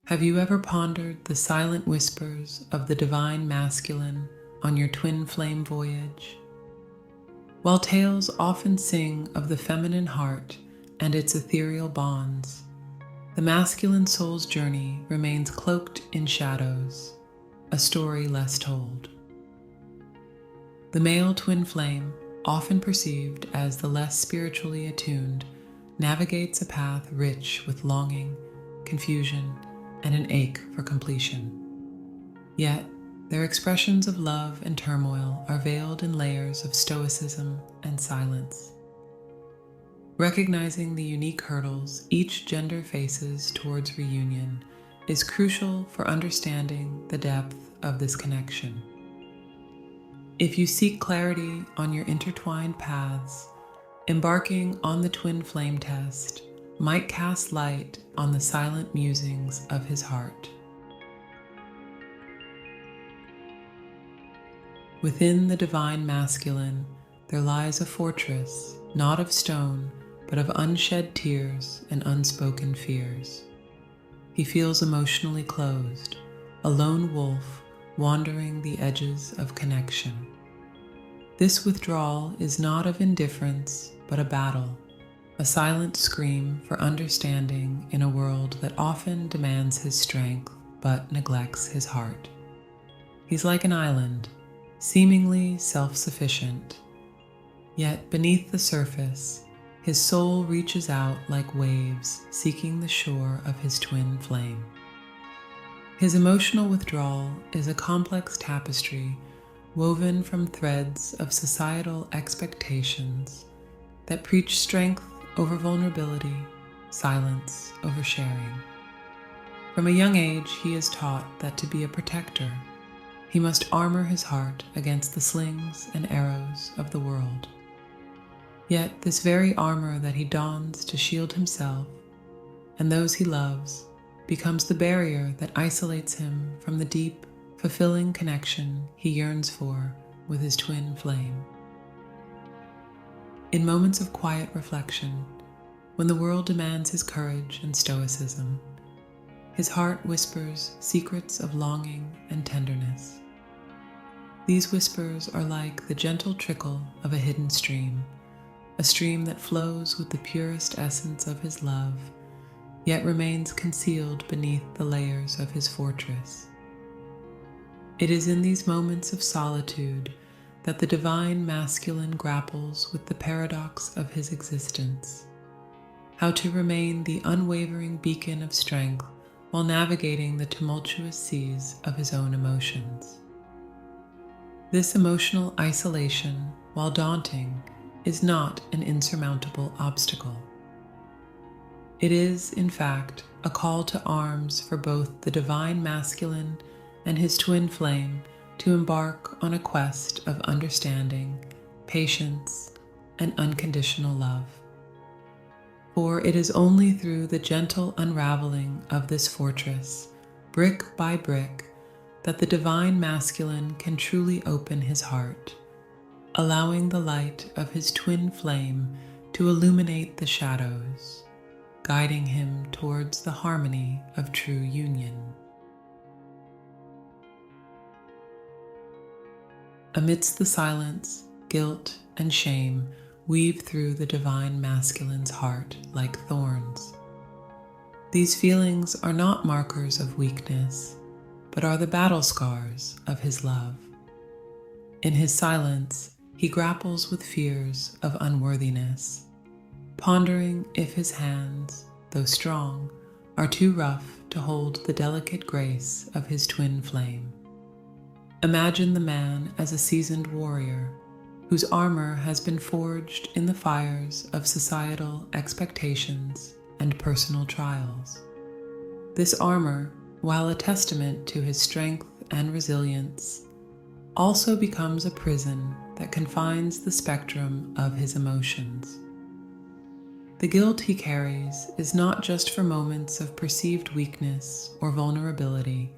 Have you ever pondered the silent whispers of the divine masculine on your twin flame voyage? While tales often sing of the feminine heart and its ethereal bonds, the masculine soul's journey remains cloaked in shadows, a story less told. The male twin flame, often perceived as the less spiritually attuned, navigates a path rich with longing, confusion, and an ache for completion. Yet, their expressions of love and turmoil are veiled in layers of stoicism and silence. Recognizing the unique hurdles each gender faces towards reunion is crucial for understanding the depth of this connection. If you seek clarity on your intertwined paths, embarking on the twin flame test might cast light on the silent musings of his heart. Within the divine masculine, there lies a fortress, not of stone, but of unshed tears and unspoken fears. He feels emotionally closed, a lone wolf wandering the edges of connection. This withdrawal is not of indifference, but a battle, a silent scream for understanding in a world that often demands his strength but neglects his heart. He's like an island, seemingly self-sufficient, yet beneath the surface, his soul reaches out like waves seeking the shore of his twin flame. His emotional withdrawal is a complex tapestry woven from threads of societal expectations that preach strength over vulnerability, silence over sharing. From a young age, he is taught that to be a protector, he must armor his heart against the slings and arrows of the world. Yet this very armor that he dons to shield himself and those he loves becomes the barrier that isolates him from the deep, fulfilling connection he yearns for with his twin flame. In moments of quiet reflection, when the world demands his courage and stoicism, his heart whispers secrets of longing and tenderness. These whispers are like the gentle trickle of a hidden stream, a stream that flows with the purest essence of his love, yet remains concealed beneath the layers of his fortress. It is in these moments of solitude that the divine masculine grapples with the paradox of his existence, how to remain the unwavering beacon of strength while navigating the tumultuous seas of his own emotions. This emotional isolation, while daunting, is not an insurmountable obstacle. It is, in fact, a call to arms for both the divine masculine and his twin flame to embark on a quest of understanding, patience, and unconditional love. For it is only through the gentle unraveling of this fortress, brick by brick, that the divine masculine can truly open his heart, allowing the light of his twin flame to illuminate the shadows, guiding him towards the harmony of true union. Amidst the silence, guilt, and shame weave through the divine masculine's heart like thorns. These feelings are not markers of weakness, but are the battle scars of his love. In his silence, he grapples with fears of unworthiness, pondering if his hands, though strong, are too rough to hold the delicate grace of his twin flame. Imagine the man as a seasoned warrior whose armor has been forged in the fires of societal expectations and personal trials. This armor, while a testament to his strength and resilience, also becomes a prison that confines the spectrum of his emotions. The guilt he carries is not just for moments of perceived weakness or vulnerability,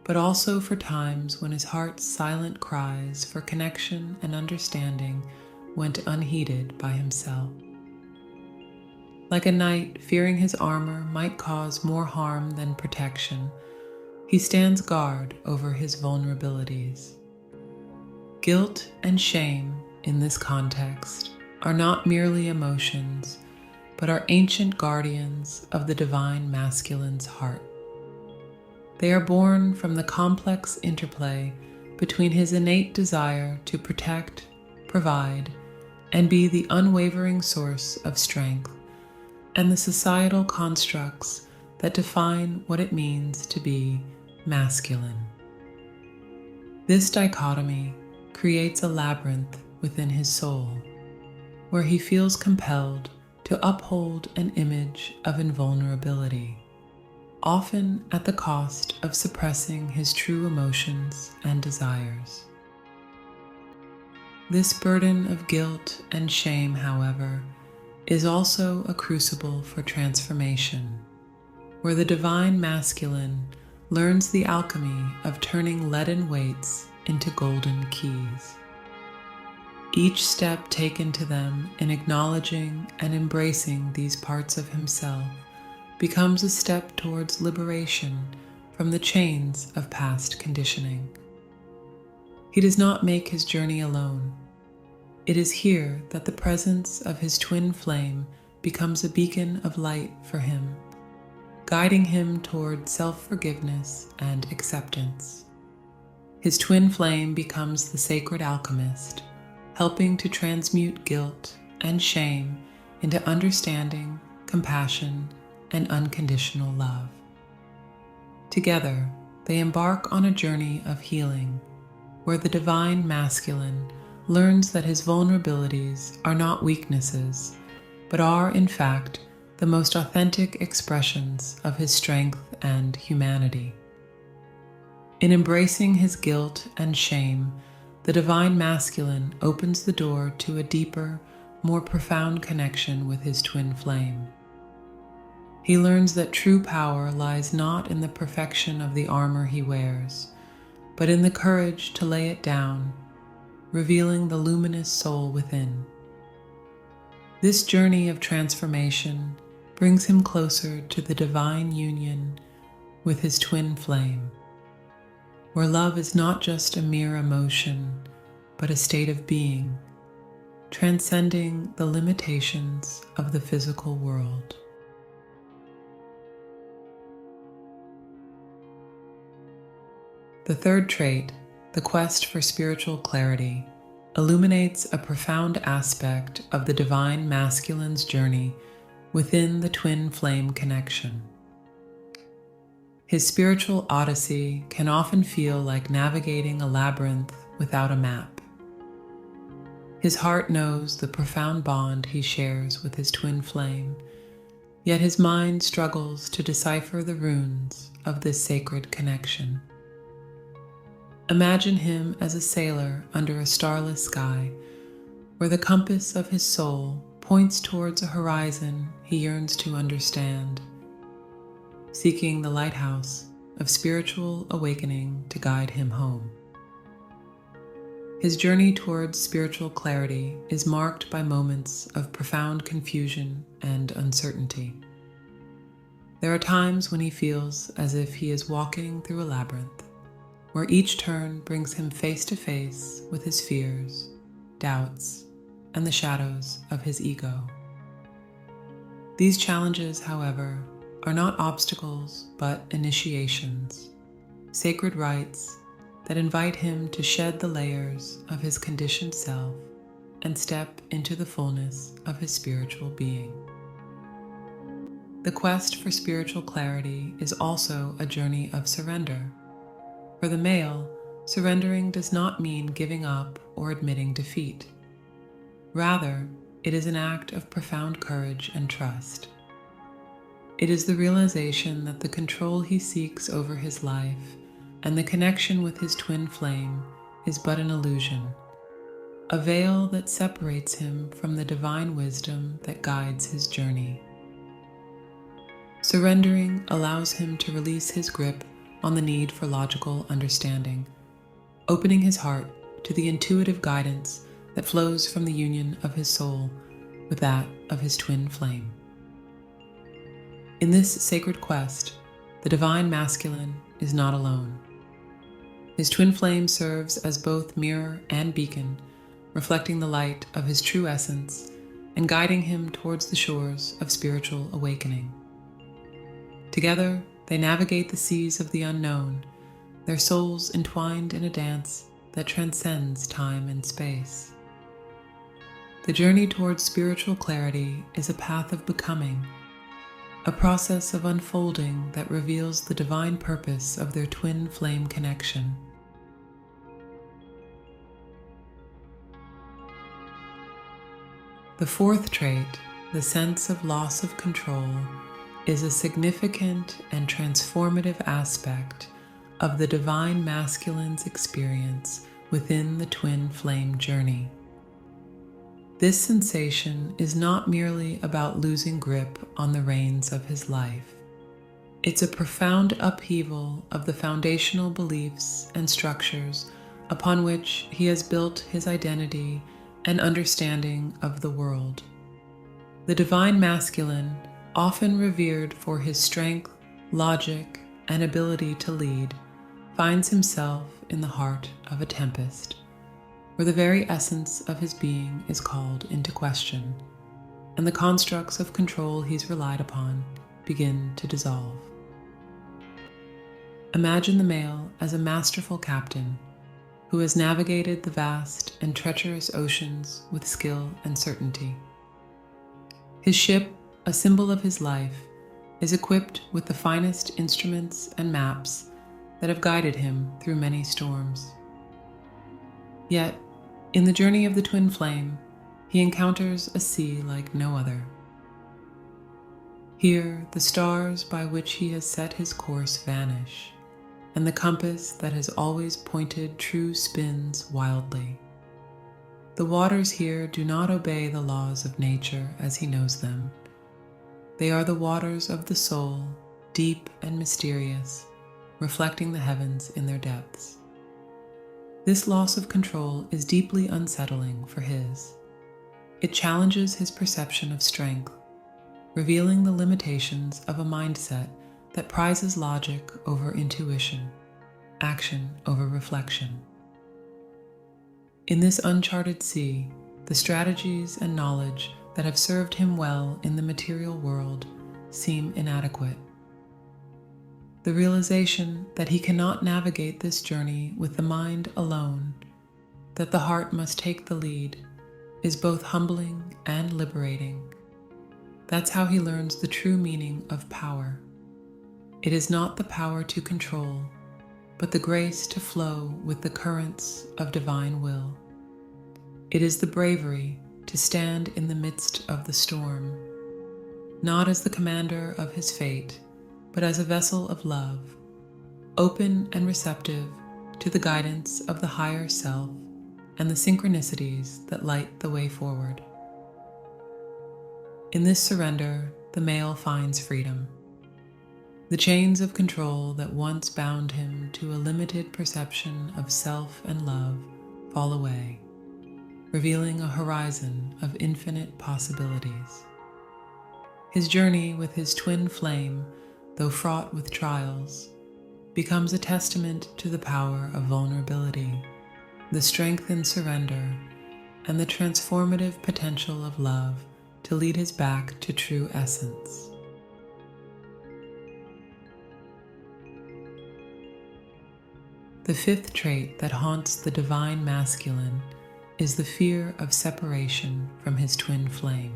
but also for times when his heart's silent cries for connection and understanding went unheeded by himself. Like a knight fearing his armor might cause more harm than protection, he stands guard over his vulnerabilities. Guilt and shame, in this context, are not merely emotions, but are ancient guardians of the divine masculine's heart. They are born from the complex interplay between his innate desire to protect, provide, and be the unwavering source of strength, and the societal constructs that define what it means to be masculine. This dichotomy creates a labyrinth within his soul, where he feels compelled to uphold an image of invulnerability, often at the cost of suppressing his true emotions and desires. This burden of guilt and shame, however, is also a crucible for transformation, where the divine masculine learns the alchemy of turning leaden weights into golden keys. Each step taken to them in acknowledging and embracing these parts of himself becomes a step towards liberation from the chains of past conditioning. He does not make his journey alone. It is here that the presence of his twin flame becomes a beacon of light for him, guiding him toward self-forgiveness and acceptance. His twin flame becomes the sacred alchemist, helping to transmute guilt and shame into understanding, compassion, and unconditional love. Together, they embark on a journey of healing, where the divine masculine learns that his vulnerabilities are not weaknesses, but are, in fact, the most authentic expressions of his strength and humanity. In embracing his guilt and shame, the divine masculine opens the door to a deeper, more profound connection with his twin flame. He learns that true power lies not in the perfection of the armor he wears, but in the courage to lay it down, revealing the luminous soul within. This journey of transformation brings him closer to the divine union with his twin flame, where love is not just a mere emotion, but a state of being, transcending the limitations of the physical world. The third trait, the quest for spiritual clarity, illuminates a profound aspect of the divine masculine's journey within the twin flame connection. His spiritual odyssey can often feel like navigating a labyrinth without a map. His heart knows the profound bond he shares with his twin flame, yet his mind struggles to decipher the runes of this sacred connection. Imagine him as a sailor under a starless sky, where the compass of his soul points towards a horizon he yearns to understand, seeking the lighthouse of spiritual awakening to guide him home. His journey towards spiritual clarity is marked by moments of profound confusion and uncertainty. There are times when he feels as if he is walking through a labyrinth, where each turn brings him face to face with his fears, doubts, and the shadows of his ego. These challenges, however, are not obstacles but initiations, sacred rites that invite him to shed the layers of his conditioned self and step into the fullness of his spiritual being. The quest for spiritual clarity is also a journey of surrender. For the male, surrendering does not mean giving up or admitting defeat. Rather, it is an act of profound courage and trust. It is the realization that the control he seeks over his life and the connection with his twin flame is but an illusion, a veil that separates him from the divine wisdom that guides his journey. Surrendering allows him to release his grip on the need for logical understanding, opening his heart to the intuitive guidance that flows from the union of his soul with that of his twin flame. In this sacred quest, the divine masculine is not alone. His twin flame serves as both mirror and beacon, reflecting the light of his true essence and guiding him towards the shores of spiritual awakening. Together, they navigate the seas of the unknown, their souls entwined in a dance that transcends time and space. The journey towards spiritual clarity is a path of becoming, a process of unfolding that reveals the divine purpose of their twin flame connection. The fourth trait, the sense of loss of control, is a significant and transformative aspect of the divine masculine's experience within the twin flame journey. This sensation is not merely about losing grip on the reins of his life. It's a profound upheaval of the foundational beliefs and structures upon which he has built his identity and understanding of the world. The divine masculine, often revered for his strength, logic, and ability to lead, finds himself in the heart of a tempest, where the very essence of his being is called into question, and the constructs of control he's relied upon begin to dissolve. Imagine the male as a masterful captain who has navigated the vast and treacherous oceans with skill and certainty. His ship, a symbol of his life, is equipped with the finest instruments and maps that have guided him through many storms. Yet, in the journey of the twin flame, he encounters a sea like no other. Here, the stars by which he has set his course vanish, and the compass that has always pointed true spins wildly. The waters here do not obey the laws of nature as he knows them. They are the waters of the soul, deep and mysterious, reflecting the heavens in their depths. This loss of control is deeply unsettling for his. It challenges his perception of strength, revealing the limitations of a mindset that prizes logic over intuition, action over reflection. In this uncharted sea, the strategies and knowledge that have served him well in the material world seem inadequate. The realization that he cannot navigate this journey with the mind alone, that the heart must take the lead, is both humbling and liberating. That's how he learns the true meaning of power. It is not the power to control, but the grace to flow with the currents of divine will. It is the bravery to stand in the midst of the storm, not as the commander of his fate, but as a vessel of love, open and receptive to the guidance of the higher self and the synchronicities that light the way forward. In this surrender, the male finds freedom. The chains of control that once bound him to a limited perception of self and love fall away, revealing a horizon of infinite possibilities. His journey with his twin flame, though fraught with trials, becomes a testament to the power of vulnerability, the strength in surrender, and the transformative potential of love to lead us back to true essence. The fifth trait that haunts the divine masculine is the fear of separation from his twin flame.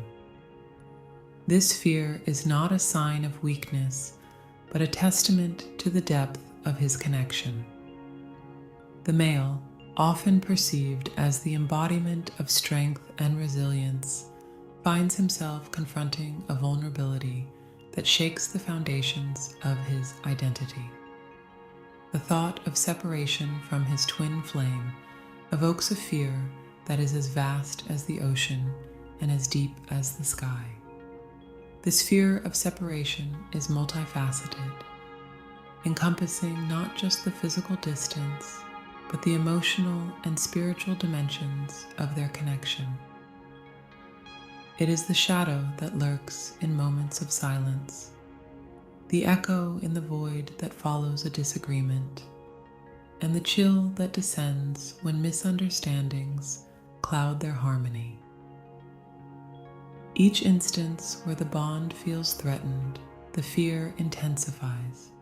This fear is not a sign of weakness, but a testament to the depth of his connection. The male, often perceived as the embodiment of strength and resilience, finds himself confronting a vulnerability that shakes the foundations of his identity. The thought of separation from his twin flame evokes a fear that is as vast as the ocean and as deep as the sky. This fear of separation is multifaceted, encompassing not just the physical distance, but the emotional and spiritual dimensions of their connection. It is the shadow that lurks in moments of silence, the echo in the void that follows a disagreement, and the chill that descends when misunderstandings cloud their harmony. Each instance where the bond feels threatened, the fear intensifies,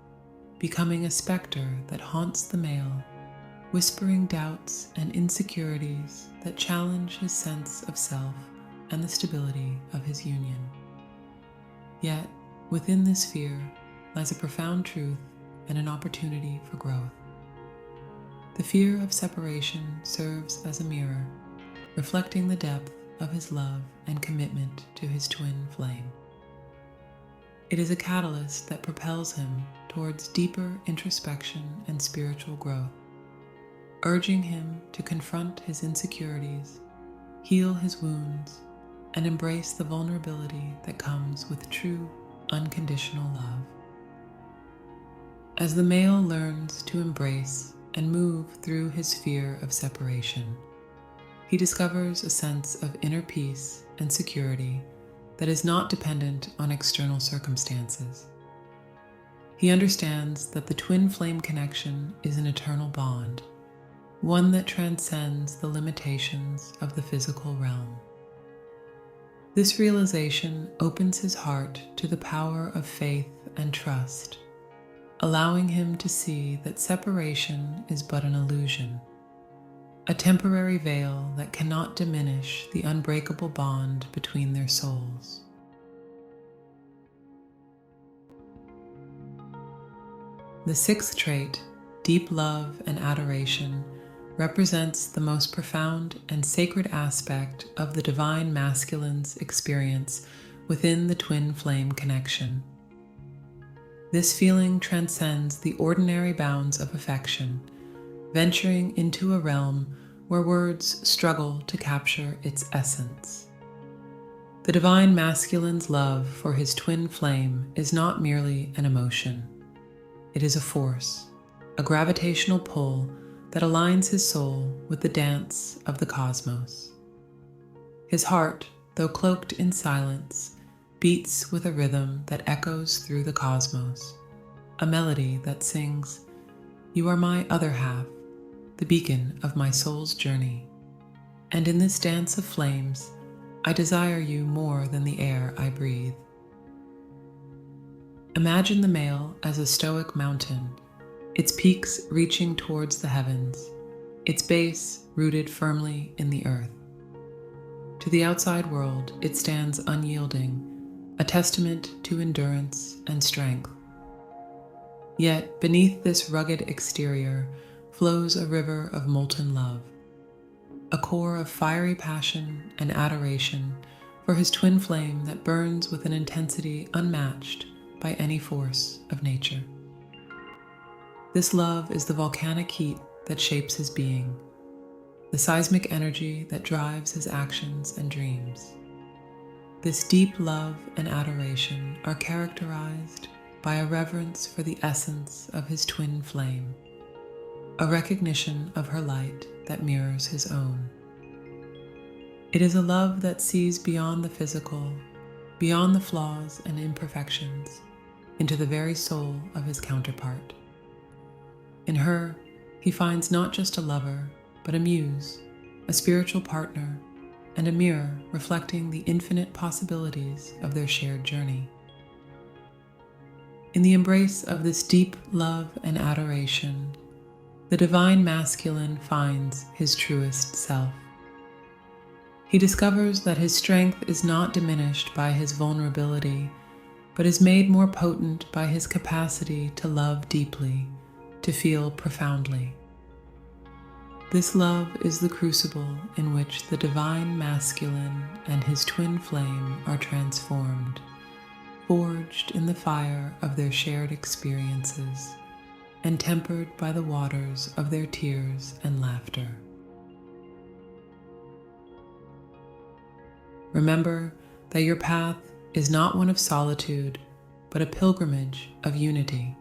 becoming a specter that haunts the male, whispering doubts and insecurities that challenge his sense of self and the stability of his union. Yet, within this fear lies a profound truth and an opportunity for growth. The fear of separation serves as a mirror, reflecting the depth of his love and commitment to his twin flame. It is a catalyst that propels him towards deeper introspection and spiritual growth, urging him to confront his insecurities, heal his wounds, and embrace the vulnerability that comes with true, unconditional love. As the male learns to embrace and move through his fear of separation, he discovers a sense of inner peace and security that is not dependent on external circumstances. He understands that the twin flame connection is an eternal bond, one that transcends the limitations of the physical realm. This realization opens his heart to the power of faith and trust, allowing him to see that separation is but an illusion, a temporary veil that cannot diminish the unbreakable bond between their souls. The sixth trait, deep love and adoration, represents the most profound and sacred aspect of the divine masculine's experience within the twin flame connection. This feeling transcends the ordinary bounds of affection, venturing into a realm where words struggle to capture its essence. The divine masculine's love for his twin flame is not merely an emotion. It is a force, a gravitational pull that aligns his soul with the dance of the cosmos. His heart, though cloaked in silence, beats with a rhythm that echoes through the cosmos, a melody that sings, "You are my other half, the beacon of my soul's journey. And in this dance of flames, I desire you more than the air I breathe." Imagine the male as a stoic mountain, its peaks reaching towards the heavens, its base rooted firmly in the earth. To the outside world, it stands unyielding, a testament to endurance and strength. Yet beneath this rugged exterior flows a river of molten love, a core of fiery passion and adoration for his twin flame that burns with an intensity unmatched by any force of nature. This love is the volcanic heat that shapes his being, the seismic energy that drives his actions and dreams. This deep love and adoration are characterized by a reverence for the essence of his twin flame, a recognition of her light that mirrors his own. It is a love that sees beyond the physical, beyond the flaws and imperfections, into the very soul of his counterpart. In her, he finds not just a lover, but a muse, a spiritual partner, and a mirror reflecting the infinite possibilities of their shared journey. In the embrace of this deep love and adoration, the divine masculine finds his truest self. He discovers that his strength is not diminished by his vulnerability, but is made more potent by his capacity to love deeply, to feel profoundly. This love is the crucible in which the divine masculine and his twin flame are transformed, forged in the fire of their shared experiences, and tempered by the waters of their tears and laughter. Remember that your path is not one of solitude, but a pilgrimage of unity.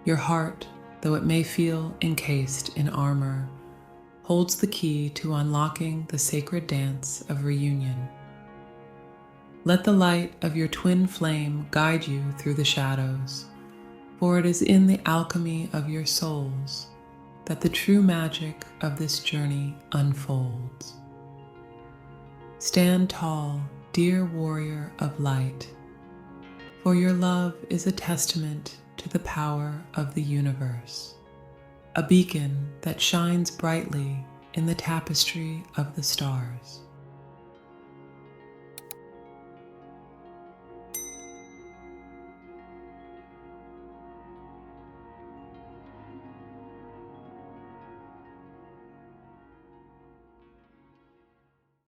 Your heart, though it may feel encased in armor, holds the key to unlocking the sacred dance of reunion. Let the light of your twin flame guide you through the shadows, for it is in the alchemy of your souls that the true magic of this journey unfolds. Stand tall, dear warrior of light, for your love is a testament to the power of the universe, a beacon that shines brightly in the tapestry of the stars.